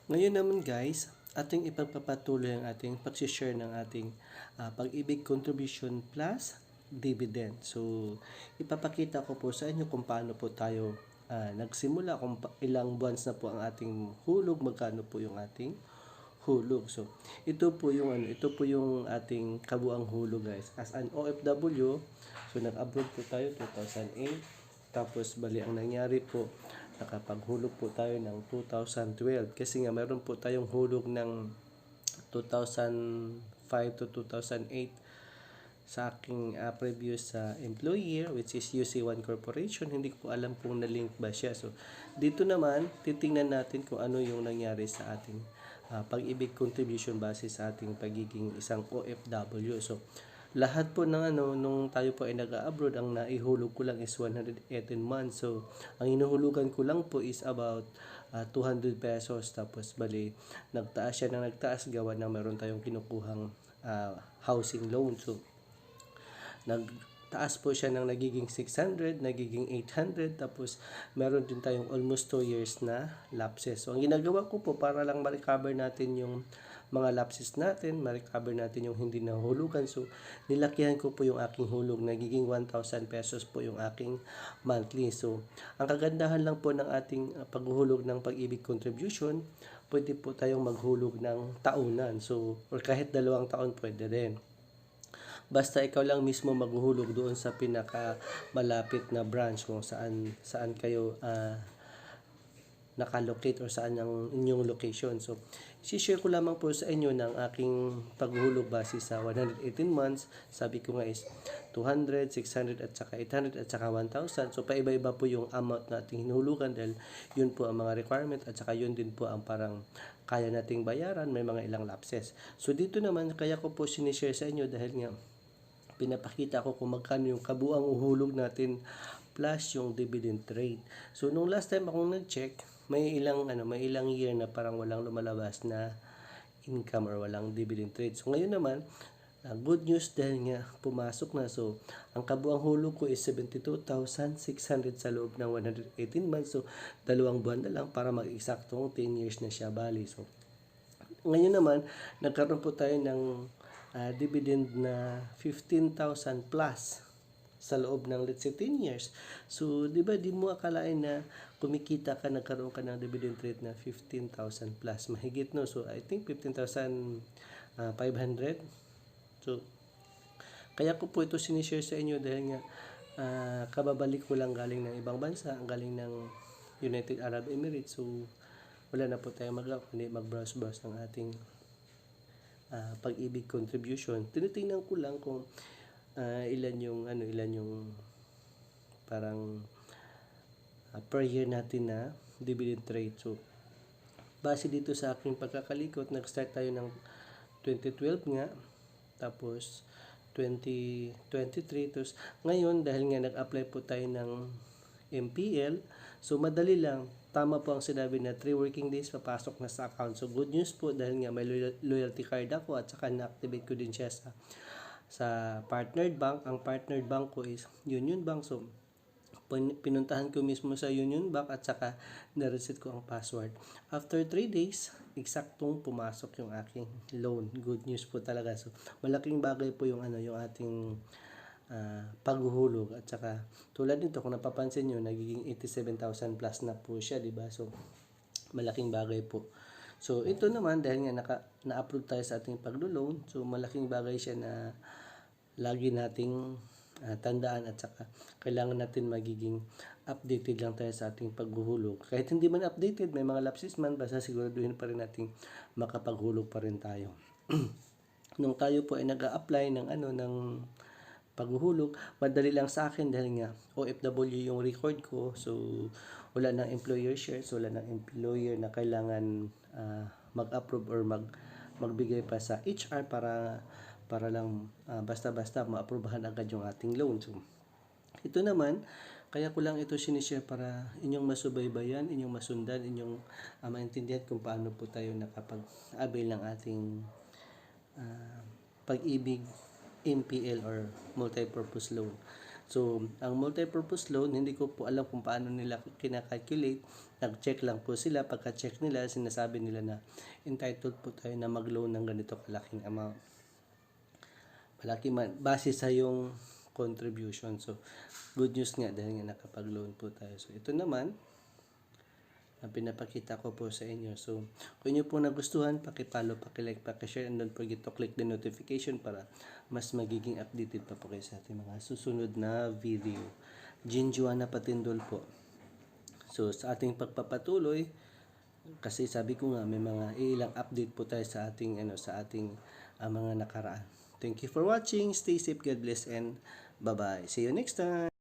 Ngayon naman guys, ating ipagpapatuloy ang ating pag-share ng ating Pag-ibig Contribution Plus Dividend. So, ipapakita ko po sa inyo kung paano po tayo nagsimula, kung ilang buwans na po ang ating hulog, magkano po yung ating hulog. So, ito po yung ating kabuang hulog guys. As an OFW, so nag-abroad po tayo 2008. Tapos bali ang nangyari po, nakapaghulog po tayo ng 2012 kasi nga mayroon po tayong hulog ng 2005 to 2008 sa aking previous employer, which is UC1 Corporation. Hindi ko alam kung na-link ba siya. So, dito naman, titingnan natin kung ano yung nangyari sa ating pag-ibig contribution base sa ating pagiging isang OFW. So, lahat po ng nung tayo po ay nag-abroad, ang naihulog ko lang is 118 months. So, ang inuhulugan ko lang po is about 200 pesos. Tapos, bali, nagtaas siya ng nagtaas gawa ng meron tayong kinukuhang housing loan. So, nagtaas po siya ng nagiging 600, nagiging 800, tapos meron din tayong almost 2 years na lapses. So, ang ginagawa ko po para lang ma-recover natin yung mga lapses natin, ma-recover natin yung hindi nahulugan. So, nilakihan ko po yung aking hulog. Nagiging 1,000 pesos po yung aking monthly. So, ang kagandahan lang po ng ating paghuhulog ng pag-ibig contribution, pwede po tayong maghulog ng taunan. So, or kahit 2 taon pwede rin. Basta ikaw lang mismo maghuhulog doon sa pinaka malapit na branch kung saan kayo nakalocate or saan ang inyong location. So, share ko lamang po sa inyo ng aking paghulog base sa 118 months. Sabi ko nga is 200, 600 at saka 800 at saka 1,000. So, paiba-iba po yung amount na ating hinuhulugan dahil yun po ang mga requirement at saka yun din po ang parang kaya nating bayaran, may mga ilang lapses. So, dito naman, kaya ko po sinishare sa inyo dahil nga pinapakita ko kung magkano yung kabuang uhulog natin plus yung dividend rate. So nung last time akong nag-check, may ilang year na parang walang lumalabas na income or walang dividend rate. So ngayon naman, good news dahil nga pumasok na. So ang kabuang hulog ko is 72,600 sa loob ng 118 months. So 2 buwan na lang para mag-eksaktong 10 years na siya bali. So ngayon naman, nagkaroon po tayo ng dividend na 15,000 plus sa loob ng let's say 10 years. So, di ba, di mo akalain na kumikita ka, nagkaroon ka ng dividend rate na 15,000 plus. Mahigit, no? So, I think 15,500. So, kaya ko po ito sinishare sa inyo dahil nga kababalik ko lang galing ng ibang bansa, galing ng United Arab Emirates. So, wala na po tayo magawa kundi mag-browse-browse ng ating pag-ibig contribution. Tinitingnan ko lang kung ilan yung parang per year natin na dividend rate. So, base dito sa aking pagkakalikot, nag-start tayo ng 2012 nga, tapos 2023, tapos ngayon dahil nga nag-apply po tayo ng MPL, so madali lang, tama po ang sinabi na 3 working days papasok na sa account. So good news po dahil nga may loyalty card ako at saka na-activate ko din siya sa partnered bank. Ang partnered bank ko is Union Bank. So pinuntahan ko mismo sa Union Bank at saka na-reset ko ang password. After 3 days, eksaktong pumasok yung aking loan. Good news po talaga. So malaking bagay po yung yung ating paghuhulog at saka tulad nito kung napapansin nyo nagiging 87,000 plus na po siya, di ba? So malaking bagay po. So ito naman dahil nga na-upload tayo sa ating paglo-loan, so malaking bagay siya na lagi nating tandaan at saka kailangan natin magiging updated lang tayo sa ating paghuhulog. Kahit hindi man updated, may mga lapses man, basta siguraduhin pa rin nating makapaghulog pa rin tayo. Nung tayo po ay nag-a-apply ng ng paghuhulog, madali lang sa akin dahil nga OFW yung record ko. So wala nang employer shares, wala nang employer na kailangan mag-approve or magbigay pa sa HR para lang basta-basta ma-aprobahan agad yung ating loan. So ito naman, kaya ko lang ito sinishare para inyong masubaybayan, inyong masundan, inyong maintindihan kung paano po tayo nakapag-avail ng ating pag-ibig MPL or multi-purpose loan. So, ang multi-purpose loan, hindi ko po alam kung paano nila kina-calculate. Nag-check lang po sila. Pagka-check nila, sinasabi nila na entitled po tayo na mag-loan ng ganito kalaking amount. Malaki man, base sa yung contribution. So, good news nga dahil nga nakapag-loan po tayo. So, ito naman, ang pinapakita ko po sa inyo. So, kung inyo po nagustuhan, paki-follow, paki-like, paki-share, and don't forget to click the notification para mas magiging updated pa po kayo sa ating mga susunod na video. Jinjuana Patindol po. So, sa ating pagpapatuloy, kasi sabi ko nga may mga ilang update po tayo sa ating mga nakaraan. Thank you for watching. Stay safe, God bless, and bye-bye. See you next time.